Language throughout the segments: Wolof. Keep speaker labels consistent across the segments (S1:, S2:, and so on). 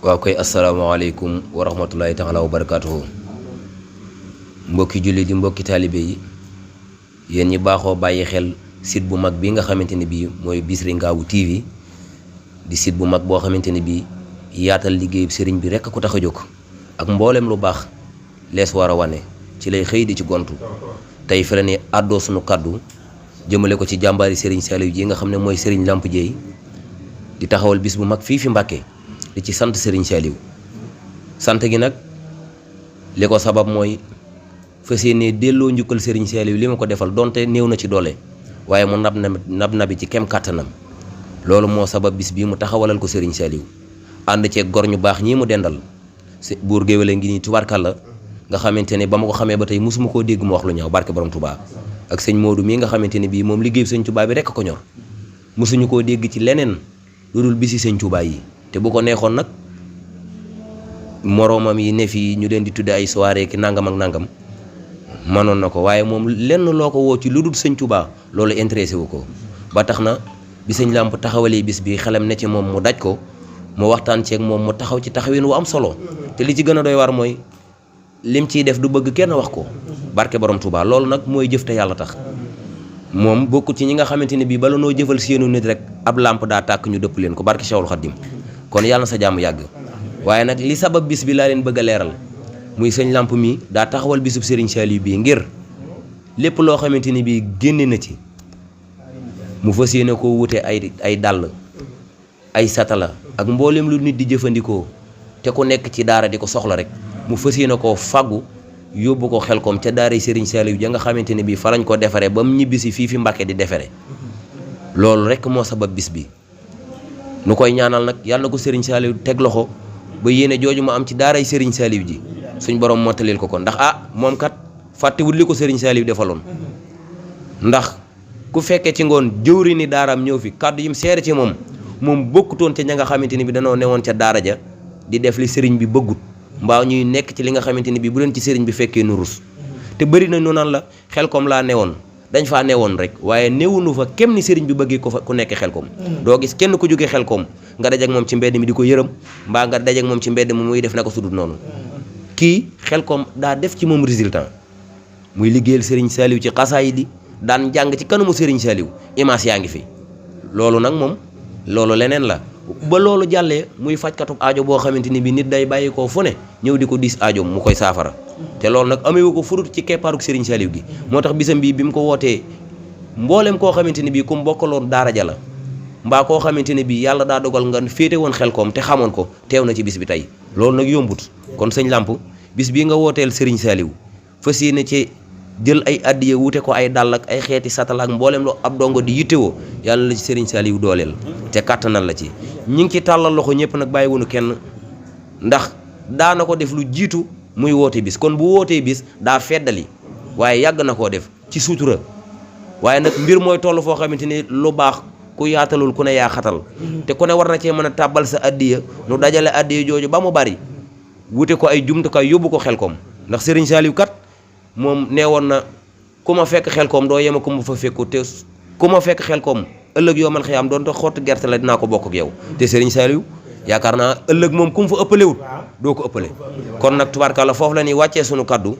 S1: waaw koy asalaamaaleykum wa rahmatulahi taala wa barakaatuhu mbokki julli di mbokki taalibe yi yéen ñi baaxoo bàyyi xel site bu mag bi nga xamante ne bii mooy Bichri Ngabou TV di site bu mag boo xamante ne bii yaatal liggéeyub sëriñ bi rekk ko tax a jóg ak mboolem lu baax lees war a wane ci lay xëy di ci gontu tey fi la ne àddoo sunu kàddu jëmale ko ci jàmbaari sëriñ Saliou ji nga xam ne mooy sëriñ Lamp Dieye di taxawal bis bu mag fii fi Mbàkke di ci sant Serigne Saliou sant gi nag li ko sabab mooy fas yéene delloo njukkal Serigne Saliou li ma ko defal donte néew na ci doole waaye mu nab nabi ci kem kàttanam loolu moo sabab bis bii mu taxawalal ko Serigne Saliou ànd ceeg gor ñu baax ñii mu dendal buur géwéle ngi nii tubaarkàlla nga xamante ne ba ma ko xamee ba tey mosuma koo dégg mu wax lu ñaaw barke borom Touba ak sëñ Modou mii nga xamante ne bii moom liggéey sëñ Touba bi rekk ko ñor mosuñu koo dégg ci leneen lu dul bisi sëñ Touba yi te bu ko neexoon nag moroomam yi ne fii ñu leen di tudde ay soirée ki nangam ak nangam manoon na ko waaye moom lenn loo ko woo ci lu dul sëñ Touba loolu intéressé wu ko ba tax na bi sëñ Lamp taxawalee bis bi xelam ne ci moom mu daj ko mu waxtaan ceeg moom mu taxaw ci taxawin wu am solo te li ci gën a doy war mooy lim ciy def du bëgg kenn wax ko barke borom Touba loolu nag mooy jëf te yàlla tax moom bokkut ci ñi nga xamante ne bii bala noo jëfal seenu nit rek ab làmp daa tàkk ñu dëpp leen ko barke Cheikhul Khadim kon yàlla na sa jàmm yàgg waaye nag li sabab bis bi laa leen bëgg a leeral muy sëñ Lamp mi daa taxawal bisub Serigne Saliou bii ngir lépp loo xamante ni bii génne na ci mu fas yéene koo wute ay dàll ay satala ak mboolem lu nit di jëfandikoo te ku nekk ci daara di ko soxla rek mu fas yéene koo faggu yóbbu ko Xelkom ca daara Serigne Saliou ja nga xamante ne bii fa lañ ko defaree ba mu ñibbisi fii fi Mbàkke di defere loolu rek moo sabab bis bi nu koy ñaanal nag yàlla na ko Serigne Saliou teg loxo ba yéene jooju ma am ci daaray Serigne Saliou ji suñ borom mottalil ko ndax moom kat fàttewul li ko Serigne Saliou defaloon ndax ku fekkee ci ngoon jëwri ni daaraam ñëw fi kàddu yim seere ci moom bokkutoon ca ña nga xamante ni bi danoo newoon ca daara ja di def li Serigne bi bëggut mbaa ñuy nekk ci li nga xamante ni bi bu leen ci Serigne bi fekkee nu rus te bëri na nu naan la Xelkom laa newoon dañ faa newoon rek waaye newunu fa kem ni Serigne bi bëggee ko fa ku nekk Xelkom doo gis kenn ku jógee Xelkom nga dajak moom ci mbedd mi di ko yërëm mbaa nga dajak moom ci mbedd mi muy def na ko sudut noonu kii Xelkom daa def ci moom résultat muy liggéeyal Serigne Saliou ci xasaay di daan jàng ci kanamu Serigne Saliou image yaa ngi fi loolu nag moom loolu leneen la ba loolu jàllee muy fajkatub aajo boo xamante ni bi nit day bàyyi koo fu ne ñëw di ko diis aajo mu koy saafara te loolu nag amewu ko furut ci keppaaruk Serigne Saliou gi moo tax bisam bii bi mu ko wootee mboolem koo xamante ni bii ku mu bokkaloon daara ja la mbaa koo xamante ne bii yàlla daa dogal nga féete woon Xelkom te xamoon ko teew na ci bis bi tey loolu nag yombut kon sëñ Lamp bis bii nga wooteel Serigne Saliou fas yéene ci jël ay addiya wute ko ay dàll ak ay xeeti satala ak mboolem lu ab dongo di yittewoo yàlla la ci Serigne Saliou dooleel te kàttanal la ci ñi ngi ci tàllal loxo ñëpp nag bàyyi wunu kenn ndax daana ko def lu jiitu muy woote bis kon bu wootee bis daa feddali waaye yàgg na koo def ci suutura waaye nag mbir mooy toll foo xamante ni lu baax ku yaatalul ku ne yaa xatal te ku ne war na cee mën a tàbbal sa addiya nu dajale addiya jooju ba mu bari wute ko ay jumtukaay yóbbu ko Xelkom ndax Serigne Saliou kat moom nee woon na ku ma fekk Xelkom doo yema ku ma fa fekku te ku ma fekk Xelkom ëllëg yoo man xiyaam doon te xottu gerte la dinaa ko bokk ak yow te Serigne Saliou yaakaar naa ëllëg moom ku mu fa ëppalewut doo ko ëppale kon nag tubaarkàlla foofu la ñuy wàccee sunu kaddu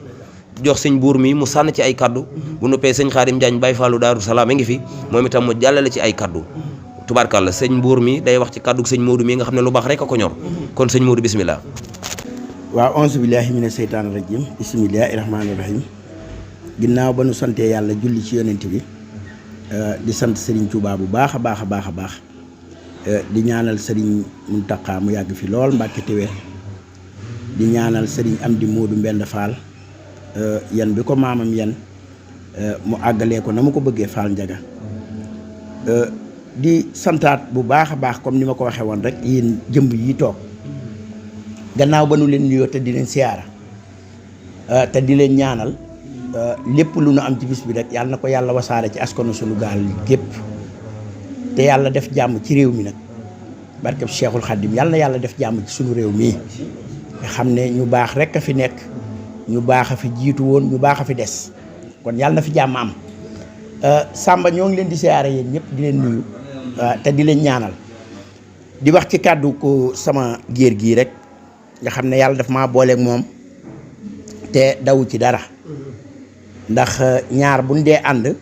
S1: jox sëñ buur mi mu sànn ci ay kaddu bu nuppee sëñ Xaadim Njaañ Baay Faalu Daaru Salaam a ngi fi moom itam mu jàllale ci ay kaddu tubaarkàlla sëñ buur mi day wax ci kaddu sëñ Moodu mi nga xam ne lu baax rek a ko ñor kon sëñ Moodu bismillah
S2: waaw auzu billaahi mina seytaani rajim bismillaahi rahmaani rahim ginnaaw ba nu santee yàlla julli ci yonent bi di sant Serigne Touba bu baax a baax a baax a baax di ñaanal Serigne Mountakha mu yàgg fi lool Mbàkke te wér di ñaanal Serigne Amdi Moodu Mbend Fall yan bi ko maamam yan mu àggalee ko na mu ko bëggee Fall Njaga di santaat bu baax a baax comme ni ma ko waxee woon rek yéen jëmb yi toog gannaaw ba nu leen nuyoo te di leen siyaara te di leen ñaanal lépp lu nu am ci bis bi rek yàlla na ko yàlla wasaare ci askanu sunu gaal gépp te yàlla def jàmm ci réew mi nag barkeb Cheikhul Khadim yàlla na yàlla def jàmm ci sunu réew mii nga xam ne ñu baax rek a fi nekk ñu baax a fi jiitu woon ñu baax a fi des kon yàlla na fi jàmm am Samba ñoo ngi leen di siyaare yéen ñëpp di leen nuyu te di leen ñaanal di wax ci kàddu ko sama géer gii rek nga xam ne yàlla daf maa booleeg moom te dawu ci dara ndax ñaar buñ dee ànd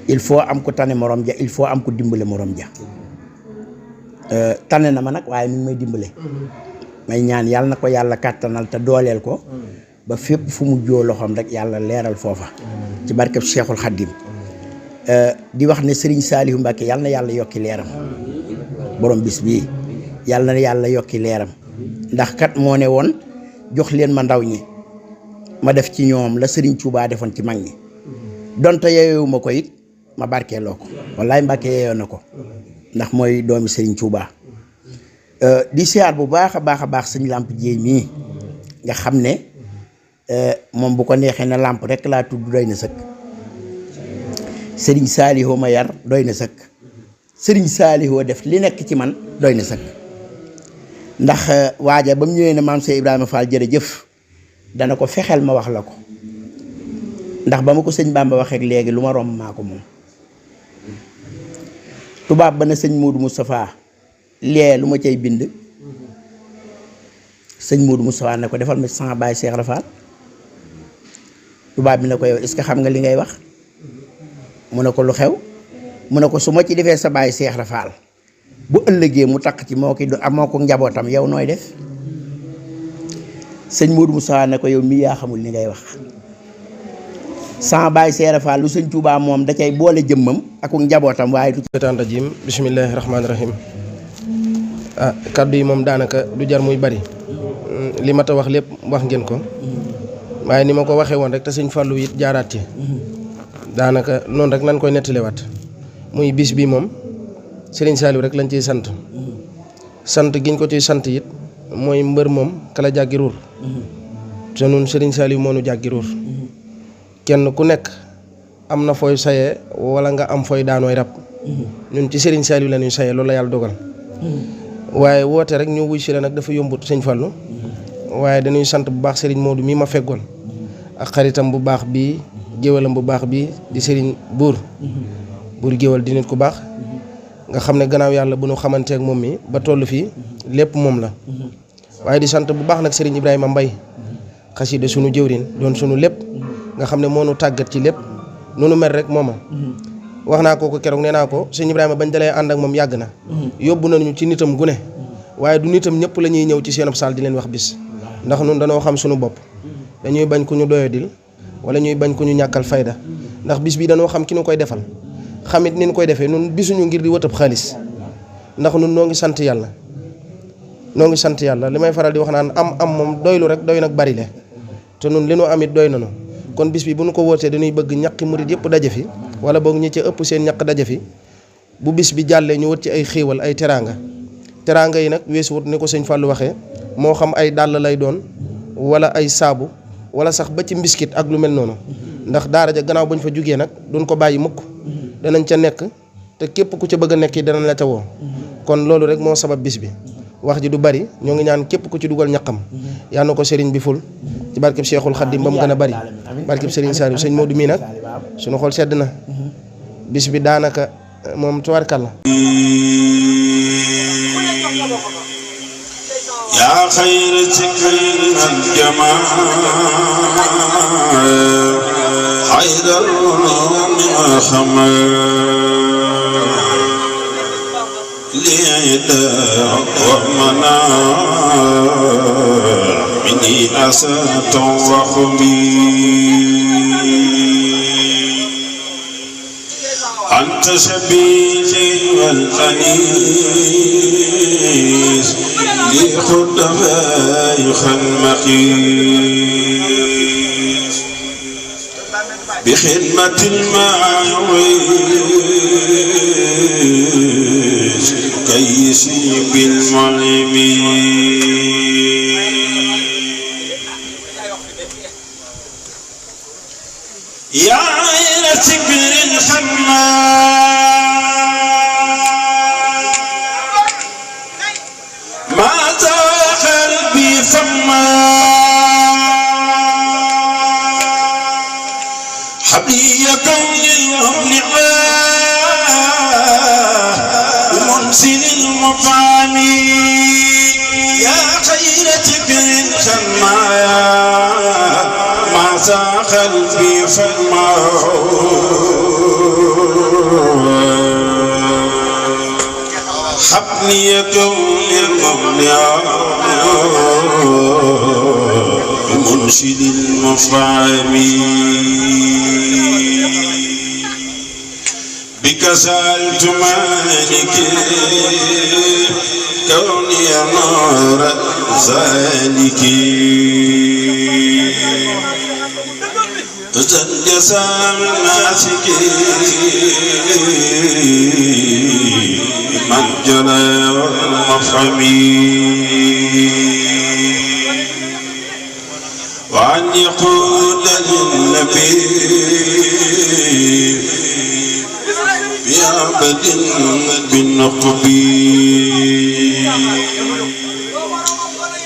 S2: il faut am ko tane morom ja il faut am ko dimbale morom ja tane na ma nag waaye mi ngi may dimbale may ñaan yàlla na ko yàlla kàttanal te dooleel ko ba fépp fu mu joo loxoom rek yàlla leeral foofa ci barkeb Cheikhul Khadim di wax ne Serigne Saliou Mbacké yàlla na yàlla yokki leeram borom bis bii yàlla na yàlla yokki leeram ndax kat moo ne woon jox leen ma ndaw ñi ma def ci ñoom la Serigne Touba defoon ci mag ñi donte yeewu ma ko it ma barkeeloo ko wallaay Mbacké yeeyoo na ko ndax mooy doomi Serigne Touba di siyaar bu baax a baax sëñ Lamp Jéey mii nga xam ne moom bu ko neexee na làmp rek laa tudd doy na sëkk Serigne Saliou ma yar doy na sëkk Serigne Saliou def li nekk ci man doy na sëkk ndax waaja ba mu ñëwee ne maam Cheikh Ibrahima Fall jërëjëf dana ko fexeel ma wax la ko ndax ba ma ko sëñ Bamba waxeek léegi lu ma romb maa ko moom tubaab ba na sëñ Modou Moustapha lee lu ma cay bind sëñ Modou Moustapha ne ko defal ma sama baay Cheikh Rafal tubaab bi ne ko yow est-ce que xam nga li ngay wax mu ne ko lu xew mu ne ko su ma ci defee sa baay Cheikh Rafal bu ëllëgee mu takk ci moo ko njabootam yow nooy def sëñ Modou Moustapha ne ko yow mii yaa xamul li ngay wax sama baay Cheikh Rafal lu sëñ Touba moom da cay boole jëmmam ak njabootam waaye du
S3: seetaan rajim bismillaahi rahmaani rahim kaddu yi moom daanaka du jar muy bari li ma ta wax lépp wax ngeen ko waaye ni ma ko waxee woon rek te sëñ Fallou it jaaraat ci daanaka noonu rek lañ koy nettaliwaat muy bis bi moom Serigne Saliou rek lañ ciy sant giñ ko ciy sant it mooy mbër moom kala jàggi ruur te nun Serigne Saliou moo nu jàggi ruur kenn ku nekk am na fooy sayee wala nga am fooy daanooy rab ñun ci Serigne Saliou la ñuy sayee loolu la yàlla dogal waaye woote rek ñu wuy si la nag dafa yombut sëñ Fallou waaye dañuy sant bu baax Serigne Modou mii ma feggoon ak xaritam bu baax bii géwalam bu baax bii di Serigne buur géwal di nit ku baax nga xam ne gannaaw yàlla bu nu xamanteek moom mi ba toll fii lépp moom la waaye di sant bu baax nag Serigne Ibrahima Mbaye xasida sunu jëwrin doon sunu lépp nga xam ne moo nu tàggat ci lépp nu mel rek mooma wax naa ko keroog nee naa ko sëñ Ibrahima bañ dalee ànd ak moom yàgg na yóbbu nañu ci nitam gune waaye du nitam ñëpp la ñuy ñëw ci seenub saal di leen wax bis ndax nun dañoo xam suñu bopp dañuy bañ ku ñu doyadil wala ñuy bañ ku ñu ñàkkal fayda ndax bis bi dañoo xam ki nu koy defal xamit ni ñu koy defee nun bisuñu ngir di wëtëb xaalis ndax nun noo ngi sant yàlla li may faral di wax naan am moom doylu rek doy nag bari le te nun li nu amit doy nanu kon bis bi bu nu ko wootee dañuy bëgg ñaqi murit yëpp daje fi wala boog ñi ci ëpp seen ñaq daje fi bu bis bi jàllee ñu wët ci ay xéewal ay teraanga yi nag weesu wut ni ko sëñ Fallou waxee moo xam ay dàll lay doon wala ay saabu wala sax ba ci mbiskit ak lu mel noonu ndax daara ja gannaaw bañ fa jugee nag duñ ko bàyyi mukk danañ ca nekk te képp ku ca bëgg a nekk yi danañ la ca woo kon loolu rek moo sabab bis bi wax ji du bari ñoo ngi ñaan képp ku ci dugal ñaqam yal na ko sëriñ bi ful ci barkeb Cheikhul Khadim ba mu gën a bari barkeb Serigne Saliou sëñ Modou mii nag suñu xol sedd na bis bi daanaka moom tubaarkàlla
S4: yaa xayra zikrin al jamaa xayral ulumi wa xamaa liida wa manaa mini asatan wa xumi anta sabili wal anis li xuddamaa yuxalmaqis bi xidmatil maawis kaysi bil mulimi yaa ila sikrin حبلي كون الهم نعاه بمنزل المفعال بيرتك خلمايا ما ساق قلبي حبني كون المولى منشد المفعمين بك سألت مالك كوني نار ذلك جزاء الناسك من جرى المفهمين وأن يقول للنبي بأبد بالنقب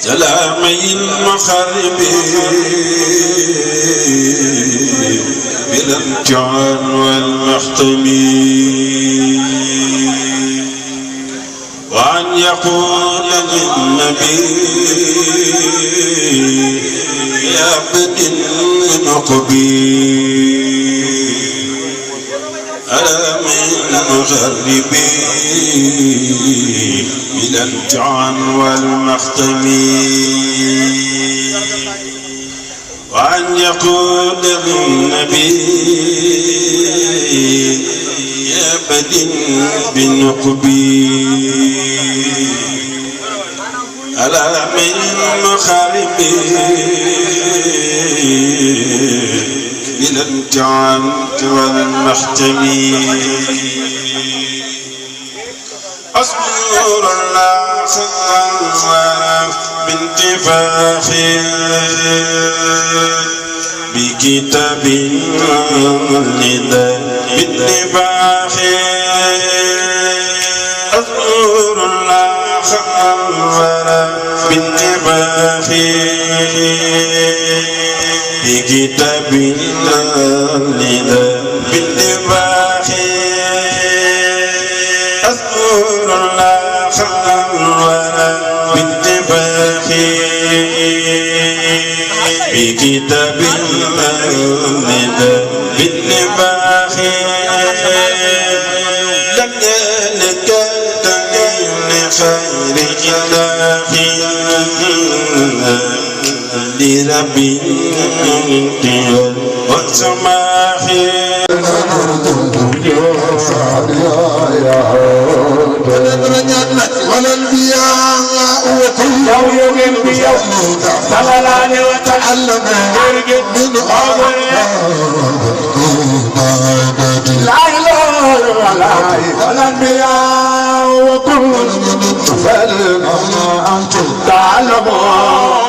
S4: سلامي المخرب بالامتعان والمحتم وأن يقول للنبي يا بدن نقبي ألا من مغربي بالامتعان والمحتم وأن يقول للنبي يا بدن بنقبي ألا من مخاربي بالامتعان والمحتم أصبر الله خيرا بانتفاخ بكتاب الندى بانتفاخ أصبر الله خيرا بانتفاخ بكتاب الندى بانتفاخ أذكر الله خيرا بانتفاخ بكتاب الندى بانتفاخ لم يلك تغير خير إله لربي والسماح والانبياء وكل يوم بيوم سلالان وتعلم من لا اله الا الله والانبياء وكل فلانتم تعلمون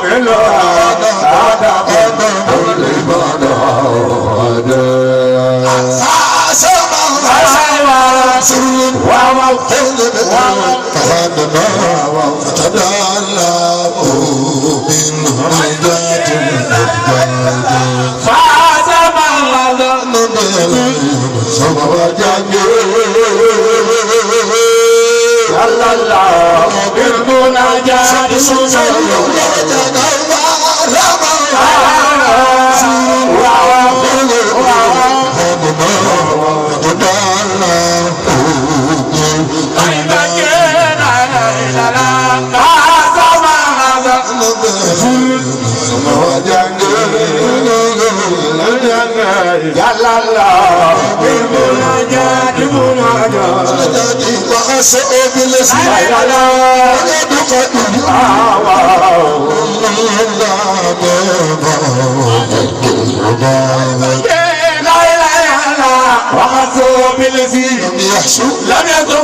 S4: لم يتقبل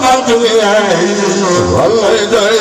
S4: والله يدعي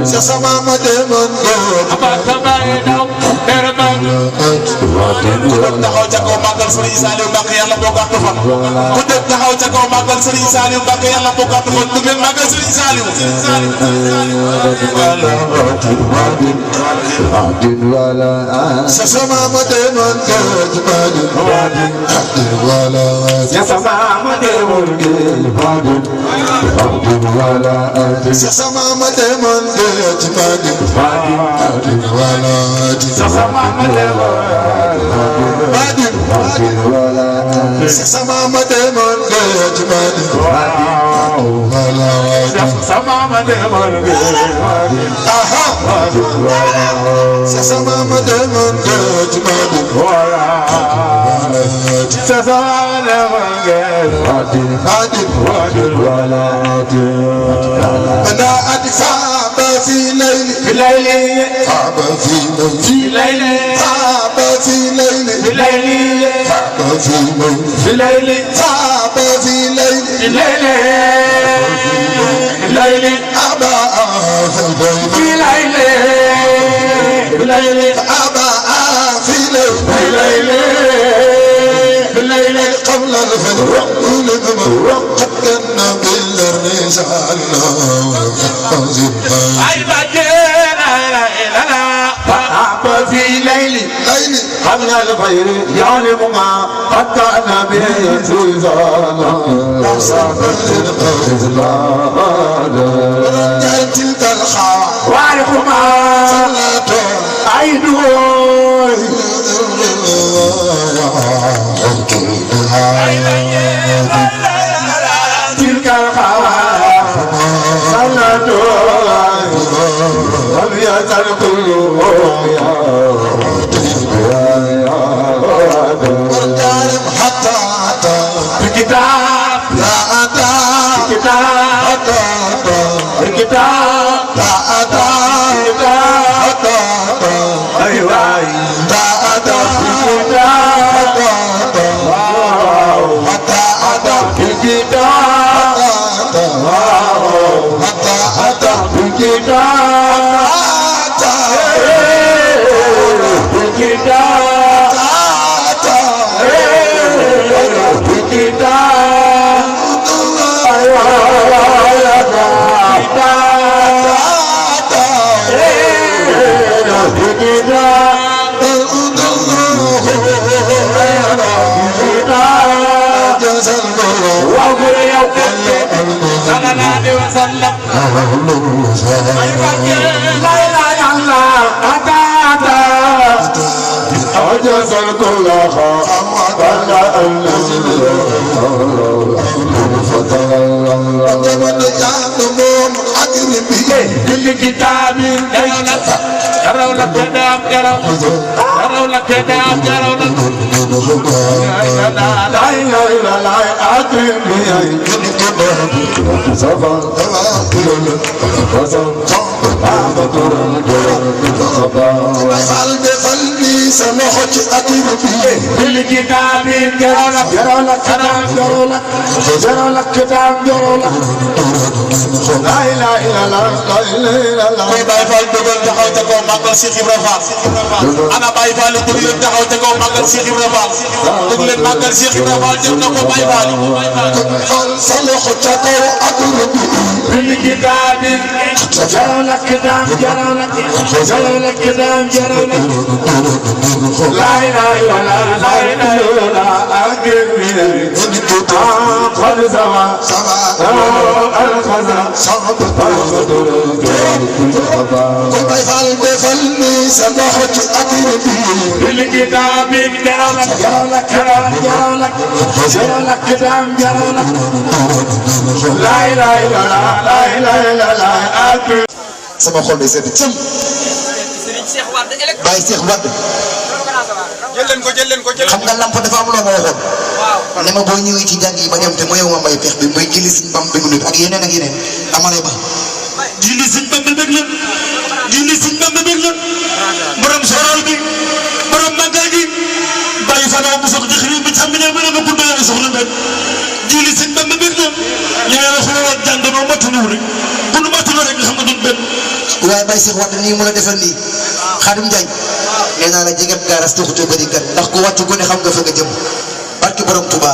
S5: sa sama ma demoon taxaw ca kaw màggal Serigne Saliou Mbacké yàlla boo gàtt fan ku dëkk taxaw ca kaw màggal Serigne Saliou Mbacké yàlla boo gàtt fan ku leen màggal Serigne Saliou sa sama ma demoon sa sama ma demoon sa sama ma demoon sa sama ma demoon sa sama ma demoon sama ma demoon aha sa sama ma demoon sa sama ma demoon أنا أدفع في ليلي في ليلي صعب في ليلي صعب في ليلي في ليلي صعب في ليلي صعب في ليلي في ليلي ليلي أبا في ليلي في ليلي أبا في ليلي في ليلي قبل الفجر قد كنا بالرسالة أي بعدين في ليلي قبل الخير يعلم ما قد كان به رجعت تلك الخوى وعرف ما صلت عينه تلك الخوى صلت لم يزل كله حتى الكتاب لا أتى الكتاب لا أتى أيوة لا أتى الكتاب حتى أتى الكتاب حتى أتى ana Baye Fall dëgg leen taxaw te ko màggal Cheikh Ibrahima Fall dëgg leen màggal Cheikh Ibrahima Fall jëm na ko Baye Fall xool sa loxo ca kaw ak bil kitaab jaraw la kitaab jaraw la kitaab jaraw la la ilaha illallah la ilaha illallah akbar qad sama al khaza sabab ko Baye Fall defal ni sa loxo ci akir bi bil kitaab jaraw la kitaab jaraw la la ilaha illallah la ilaha illallah akbar sama xol day sedd cëm Baye Cheikh Wade jël leen ko xam nga lamp dafa am loo ma waxoon waaw ne ma boo ñëwee ci jàng yi ba dem te ma yow ma mbay pex bi may jëli suñ bam bëgg nit ak yeneen dama lay ba jëli suñ bam bëgg la jëli suñ bam bëgg la borom sorol bi borom magal gi Baye fanaa bu soog di xëy bi tam bi ne mën a ko doyale soxna benn julli sëñ Bamba bëgg na ñu ne la xoolal jànganoo matuñu rek bu nu matuñu rek nga xam ne duñ benn.
S6: waaye Baye Cheikh Wade nii mu la defal nii Xaadim Njaañ nee naa la jegeb gaaras taxutoo bëri kat ndax ku wàcc ku ne xam nga fa nga jëm barki borom Touba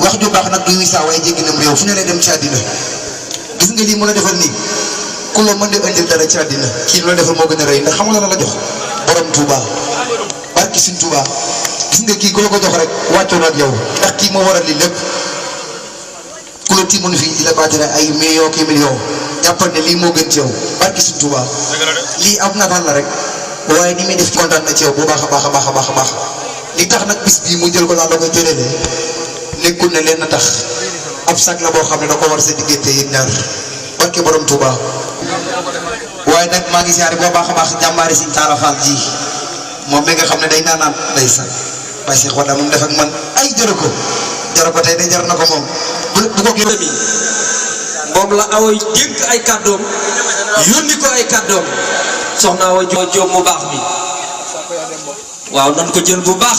S6: wax ju baax nag du wisaa waaye jéggi nam réew fu ne lay dem ci àddina gis nga lii mu la defal nii ku la mën di indil dara ci àddina kii lu la defal moo gën a rëy ndax xam nga la la jox borom Touba barki suñ Touba gis nga kii ku la ko jox rek wàccoon ak yow ndax kii moo waral lii lépp ku la tiimoon fii di la baatale ay millions ki millions jàppal ne lii moo gën ci yow barki suñ Touba lii ab nataan la rek waaye ni muy def kontaan na ci yow bu baax a baax a baax a baax a baax li tax nag bis bii mu jël ko daal la koy jëlee nekkul ne leen na tax ab sac la boo xam ne da ko war sa diggante yéen ñaar barke borom Touba waaye nag maa ngi siyaare bu baax a baax jàmbaari Sëñ Talla Fall ji moom mi nga xam ne day naanaan day sax Baye Cheikh Wade moom def ak man ay jëru ko tey de jar na ko moom bu ko gën
S7: moom la awoy dénk ay kàddoom yónni ko ay kàddoom soxna Awa Jóob mu baax mi waaw nan ko jël bu baax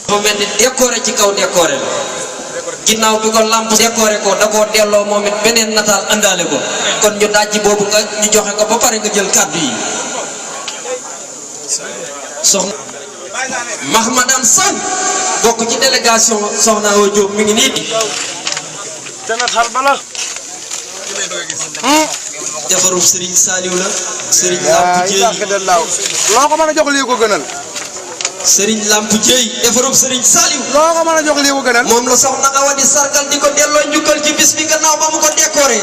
S7: dafa mel ni décoré ci kaw décoré la ginnaaw bi ko lamp décoré ko da koo delloo moom it beneen nataal àndaale ko kon ñu dajji boobu nga ñu joxe ko ba pare nga jël kàddu yi soxna Mahmadan San bokk ci délégation soxna Awa Jóob mi ngi nii defarub Serigne Saliou la Serigne Lamp Dieye
S3: loo ko mën a jox lii ko gënal
S7: Serigne Lamp Dieye defarub Serigne Saliou
S3: loo ko mën a jox lii ko gënal
S7: moom la soxna Awa di sargal di ko delloo njukkal ci bis bi gannaaw ba mu ko décoré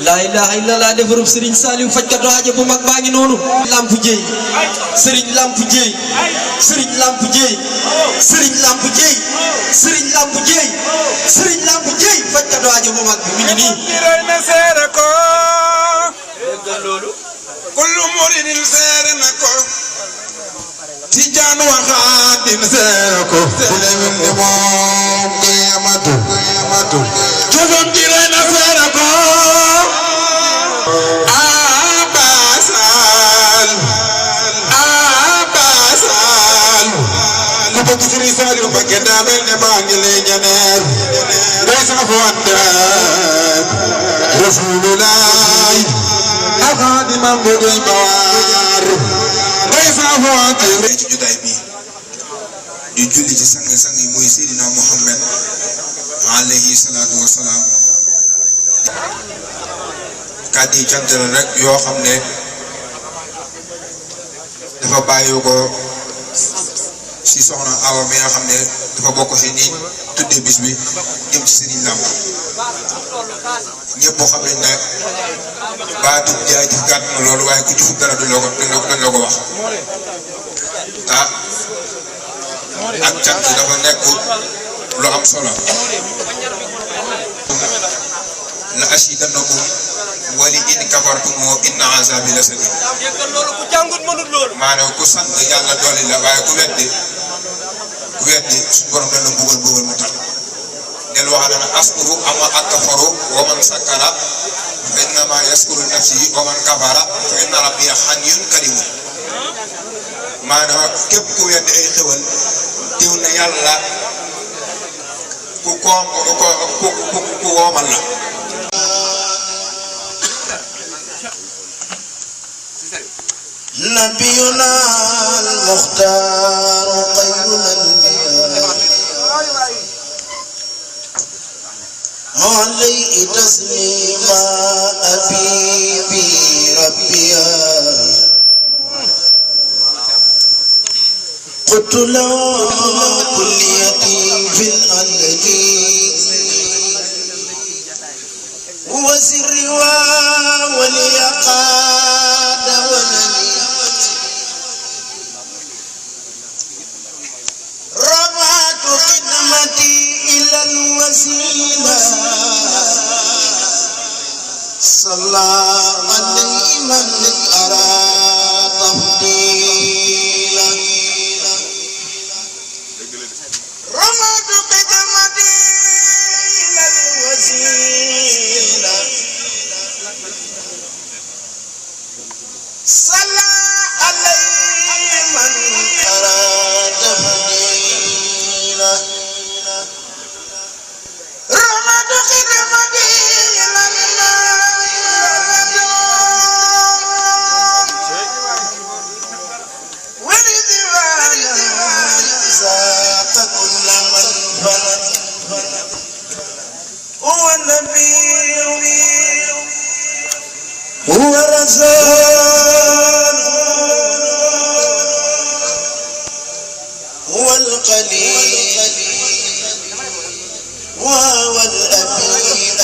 S7: laa ilaha illallah defarub Serigne Saliou fajkatu aajo bu mag baa ngi noonu Lamp Dieye Serigne Lamp Dieye Serigne Lamp Dieye Serigne Lamp Dieye Serigne Lamp Dieye Serigne Lamp Dieye fajkatu aajo bu mag bi mi ngi nii
S5: kullu muridin seere na ko Tijaan wa Xaadim seere ko ku leen ne moom qiyamatu jofam di reena seere ko abasal ku bëgg Sëriñ Saliou Mbacké daa mel ne maa ngi lay ñaanal day sa fonde Rasulullah Xaadimam bu doy baar day sa fonde ci jotaay bi di julli ci sang yi mooy Seydina Muhammad alayhi salaatu wa salaam kàddu yi cant la rek yoo xam ne dafa bàyyi ko si soxna Awa mi nga xam ne dafa bokk si ni tuddee bis bi jëm ci Serigne Lamp ñëpp xam nañ ne baatu jaajëf gàtt na loolu waaye ku jëfut dara duñ la ko wax ak cant dafa nekk lu am solo la asiidannakum wali in kafartum inna azabi la sadid maanaam ku sant yàlla doole la waaye ku weddi suñu borom dana mbugal mu tax del wax na askuru ama akfaru wa man sakara fa innama yaskuru nafsi wa man kafara fa inna rabbi haniyyun karim maanaam képp ku weddi ay xewal teew na yàlla ku woomal la
S6: نبينا المختار خير الأنبياء عليه تسليما أبيبي ربيا قلت له كليتي في الأندلي وسر وليقاد ولني رفعت خدمتي إلى الوسيلة صلى عليه من أرى تفضيلا رفعت خدمتي إلى الوسيلة صلى عليه من
S5: هو الرزاق هو القليل وهو الأبيب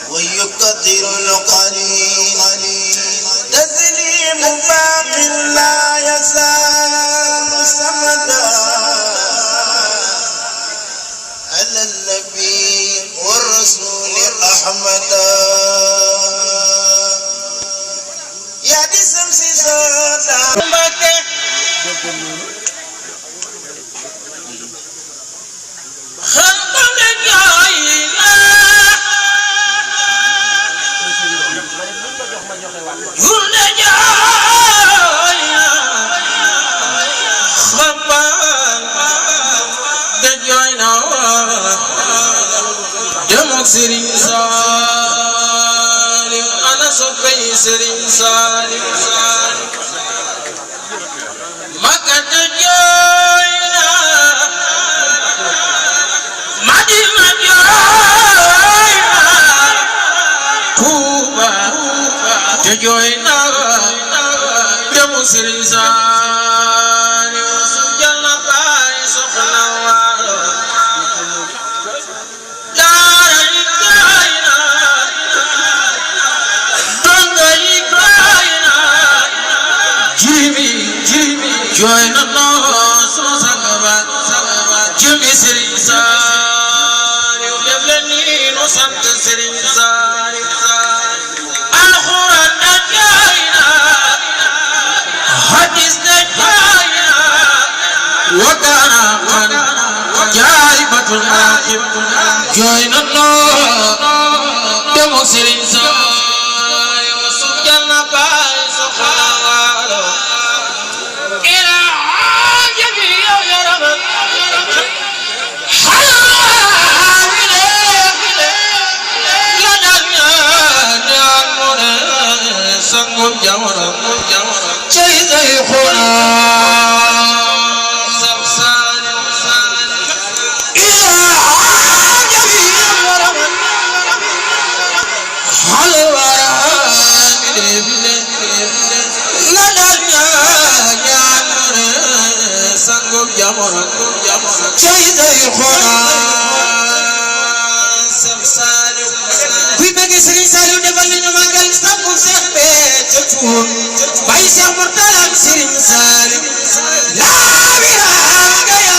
S5: ويقدر القليل تسليم باق لا يزال سمدا على النبي والرسول أحمد يا دي سمسي صوتا
S7: Sering salim, anak sopai sering salim, maka terjoyna, Madinah joyna, Kuba terjoyna, demu sering salim, sujana pai soknawa. Join Allah, so sangaba, Jimmy Sirinsa, you definitely no something Sirinsa. Al-Quran Najayna, Hadis Najayna, Wakana, Jaibatul Aqib, join Allah, Demo Sirinsa, Yusuf Janabai, Sokhawalo. Sanggup jawara, cerita ikhwana, samsari, ila ajabiyah waraman, halwara, bile, ladanya jawara, sanggup jawara, cerita ikhwana, samsari, kui bagi sering selalu depan makan sambung sampai cucur, bayi siang berdalam sering salim, labiran gaya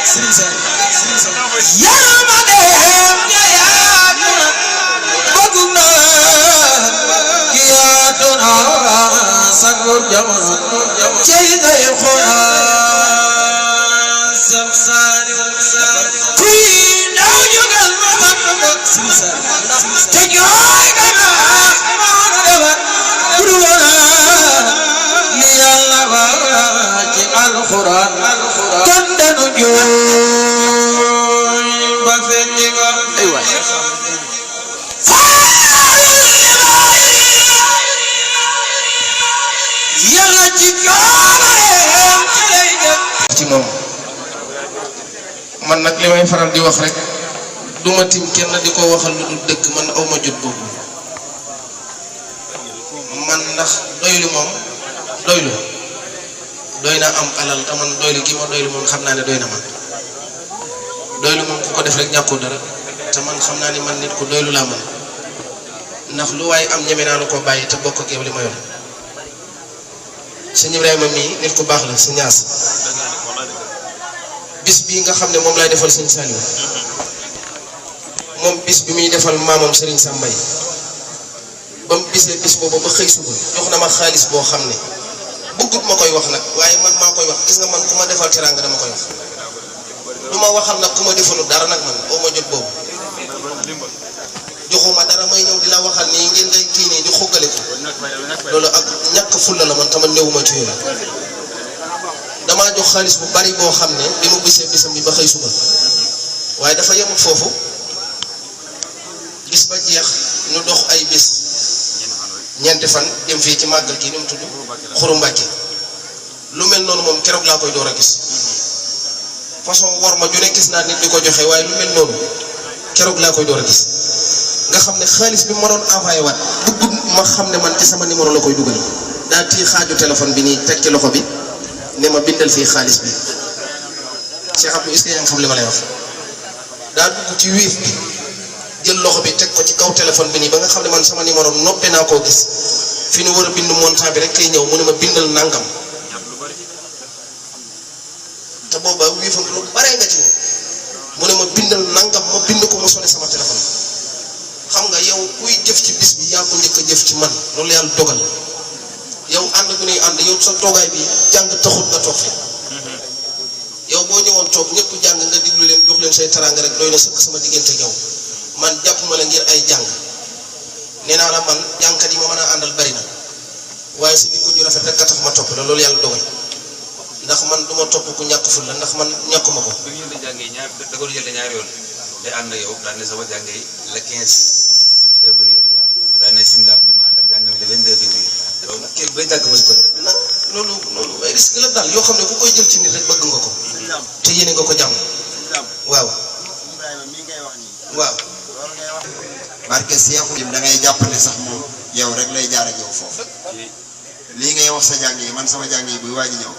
S7: sering salim, yang madem gaya baguna, kiatuna sanggup jaman, cerita ikhwan, samsari, kui dah juga makan sering salim, terjoy kana. Al-Quran tanda nujum bafenjiwa aywa yalla ci moom man nag li may faral di wax rek duma tim kenn di ko waxal lu dul dëgg man awma jot boobu man ndax doylu moom doylu doy na am alal te man doylu gi ma doylu moom xam naa ne doy na man doylu moom ku ko def rek ñàkkoo dara te man xam naa ni man nit ku doylu laa man ndax lu waaye am ñeme naa la ko bàyyi te bokk ak yow li ma yor sëñ Ibrahima mii nit ku baax la si ñaas bis bii nga xam ne moom laay defal sëñ Saliou moom bis bi muy defal maamam Serigne Sambay ba mu bisee bis boobu ba xëy suba jox na ma xaalis boo xam ne bëggut ma koy wax nag waaye man maa koy wax gis nga man ku ma defal teraanga dama koy wax du ma waxal nag ku ma defalu dara nag man oo ma jot boobu joxuma dara may ñëw di la waxal nii ngeen ngay kii nii di xoggale ko loolu ak ñàkk fulla la man tamit néewuma ci yooyu damaa jox xaalis bu bari boo xam ne bi mu bisee bisam bi ba xëy suba waaye dafa yemut foofu bis ba jeex ñu dox ay bis ñeenti fan dem fii ci màggal gi ni mu tudd Xuru Mbàkke lu mel noonu moom keroog laa koy door a gis façon wor ma ju ne gis naa nit di ko joxe waaye lu mel noonu keroog laa koy door a gis
S3: nga xam ne xaalis bi ma doon envoyé waat bëggut ma xam ne man ci sama numéro la koy dugal daa tii xaaju téléphone bi nii teg ci loxo bi ne ma bindal fii xaalis bi Cheikh Abdou est-ce que yaa ngi xam li ma lay wax daa dugg ci wiif bi jël loxo bi teg ko ci kaw téléphone bi nii ba nga xam ne man sama numéro noppee naa koo gis fi ñu war a bind montant bi rek kay ñëw mu ne ma bindal nangam te booba wiifam lu baree nga ci mu ne ma bindal nangam ma bind ko mu sonné sama téléphone xam nga yow kuy jëf ci bis bi yaa ko njëkk a jëf ci man loolu yàlla dogal yow ànd gu ñuy ànd yow sa toogaay bi jàng taxut nga toog fi yow boo ñëwoon toog ñëpp jàng nga diglu leen jox leen say teraanga rek doy na sëkk sama diggante yow man jàpp ma la ngir ay jàng nee naa la man jàngkat yi ma mën a àndal bari na waaye si jikko ju rafet rek nga tax ma topp la loolu yàlla dogal ndax man du ma topp ku ñàkk ful la ndax man ñàkkuma ko.
S8: bi ngeen di jàngee ñaar da ko jël ñaari yoon day ànd ak yow daan na sama jàngee le 15 février daan na si ndam bi ma àndal jàngee le 22 février loolu nag kenn bay jàng ma si ko def.
S3: loolu ay risque la daal yoo xam ne ku koy jël ci nit rek bëgg nga ko te yéene nga ko jàmm waaw waaw.
S9: barke Seexu Lim da ngay jàpp ne sax moom yow rek lay jaar ak yow foofu lii ngay wax sa jàng yi man sama jàng yi buy waaj ñëw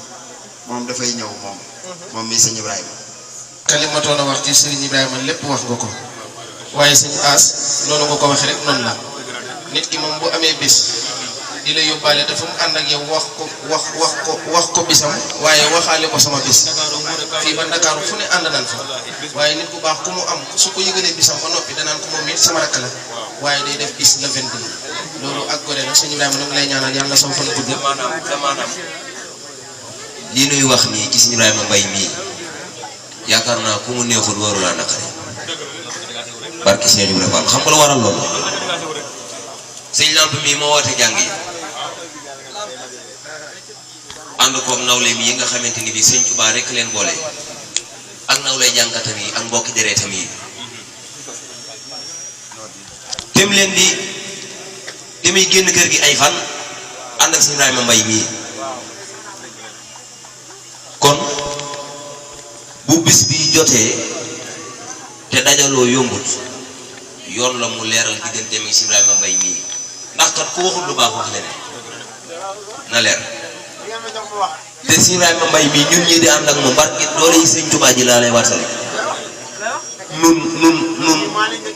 S9: moom dafay ñëw moom mii sëñ Ibrahima.
S3: te li ma toon a wax ci Serigne Ibrahima lépp wax nga ko waaye sëñ As noonu nga ko waxee rek noonu la nit ki moom bu amee bis di la yóbbaale te fu mu ànd ak yow wax ko bisam waaye waxaale ko sama bis fii ba Ndakaaru fu ne ànd nañ fa waaye nit ku baax ku mu am su ko yëgalee bisam ba noppi danaan ko moom it sama rakk la waaye day def bis le 22 loolu ak gore la sëñ Ibrahima nag lay ñaanal yàlla sama fan gudd.
S1: maanaam lii nuy wax nii ci sëñ Ibrahima Mbaye mii yaakaar naa ku mu neexul waru laa naqari barki sëñ Ibrahima xam nga lu waral loolu sëñ Lamp mii moo woote jàng yi ànd koog nawleem yi nga xamante ni bi sëñ Tuubaa rek leen boole ak nawlay jàngkatam yi ak mbokki deretam yi dem leen di demay génn kër gi ay fan ànd ak sëñ Ibrahima Mbaye mii kon bu bis bi jotee te dajaloo yombut yoon la mu leeral digganteem ak sëñ Ibrahima Mbaye mii ndax kat ku waxul lu baax wax leneen na leer te sëñ Ibrahima Mbaye mii ñun ñii di ànd ak moom barke doole yi sëñ Tuubaa ji laa lay waatale nun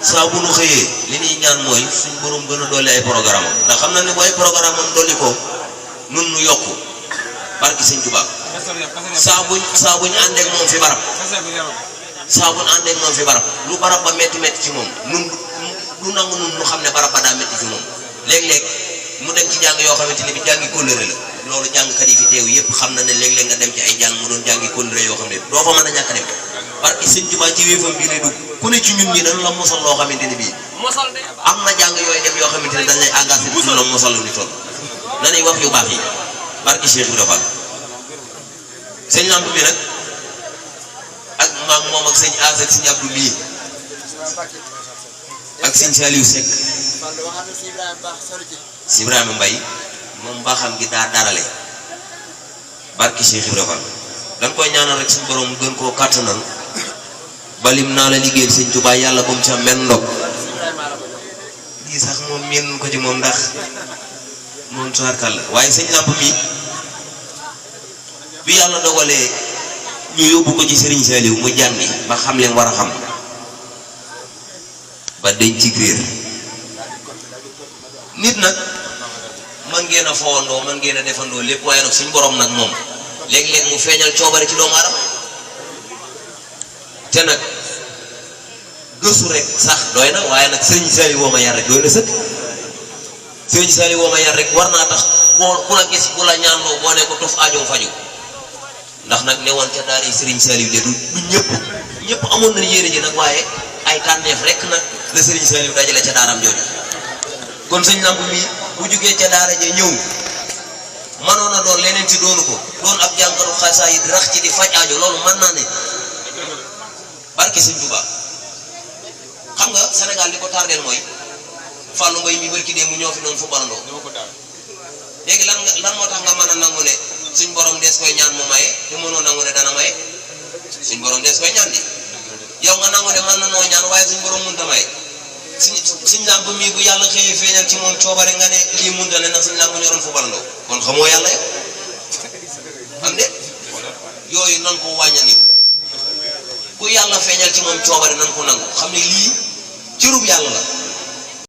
S1: saa bu nu xëyee li ñuy ñaan mooy suñ borom gën a dolli ay programme ndax xam na ne bu ay programme am dolli ko nun nu yokku barke sëñ Tuubaa saa buñ àndeek moom fi barab lu barab ba metti ci moom nun du nangu nun nu xam ne barab ba daa metti ci moom léeg-léeg mu dem ci jàng yoo xamante ne bi jàngi kóllëre la loolu jàngkat yi fi teew yëpp xam na ne léeg-léeg nga dem ci ay jàng mu doon jàngi kóllëre yoo xam ne doo fa mën a ñàkk dem parce que sëñ Tuubaa ci wéefam bii lay dugg ku ne ci ñun ñi dañ la mosal loo xamante ne bii am na jàng yooyu dem yoo xamante ne dañ lay engagé di la mosal lu ni toll nanuy wax yu baax yi barki Cheikh Ibra Fall sëñ Lamp bi nag ak maag moom ak sëñ As ak sëñ Abdou mii ak sëñ Saliou Seck si Ibrahima Mbaye moom baaxam gi daa darale barki Cheikh Ibra Fall dañ koy ñaanal rek suñu borom gën koo kàttanal balim naa la liggéeyal sëñ Tuubaa yàlla ba mu ca mel ndog lii sax moom miin ko ci moom ndax moom tubaarkal la waaye sëñ Lamp mi bi yàlla dogalee ñu yóbbu ko ci Serigne Saliou mu jàngi ba xam leen war a xam ba denc ci réer nit nag man ngeen a fowandoo man ngeen a defandoo lépp waaye nag suñ borom nag moom léeg-léeg mu feeñal coobare ci doomu aadama te nag gëstu rek sax doy na waaye nag Serigne Saliou woo ma yar rek doy na sëkk Serigne Saliou woo ma yar rek war naa tax ku la gis bu la ñaanloo boo ne ko tof aajo faju ndax nag ne woon ca daara yi Serigne Saliou de du ñëpp amoon nañu yéene ji nag waaye ay tànneef rek nag la Serigne Saliou dajale ca daaram jooju kon sëñ Lamp mi bu jugee ca daara ja ñëw mënoon a doon leneen ci doonu ko doon ab jàngaru xasaayid rax ci di faj aajo loolu mën naa ne barke sëñ Tuubaa xam nga Sénégal li ko tardeel mooy Fallou Mbaye mi barki démb mu ñoo fi noonu fu balandoo léegi lan moo tax nga mën a nangu ne suñ borom dees koy ñaan mu maye te mënoo nangu ne dana maye suñ borom dees koy ñaan di yow nga nangu ne mën na noo ñaan waaye suñ borom mënut a maye suñ làmp mii bu yàlla xëyee feeñal ci moom coobare nga ne lii munta ne ndax suñ làmp ñoroon fu balandoo kon xamoo yàlla yow am de yooyu nan ko wàññaniku ku yàlla feeñal ci moom coobare nan ko nangu xam ne lii cërub yàlla la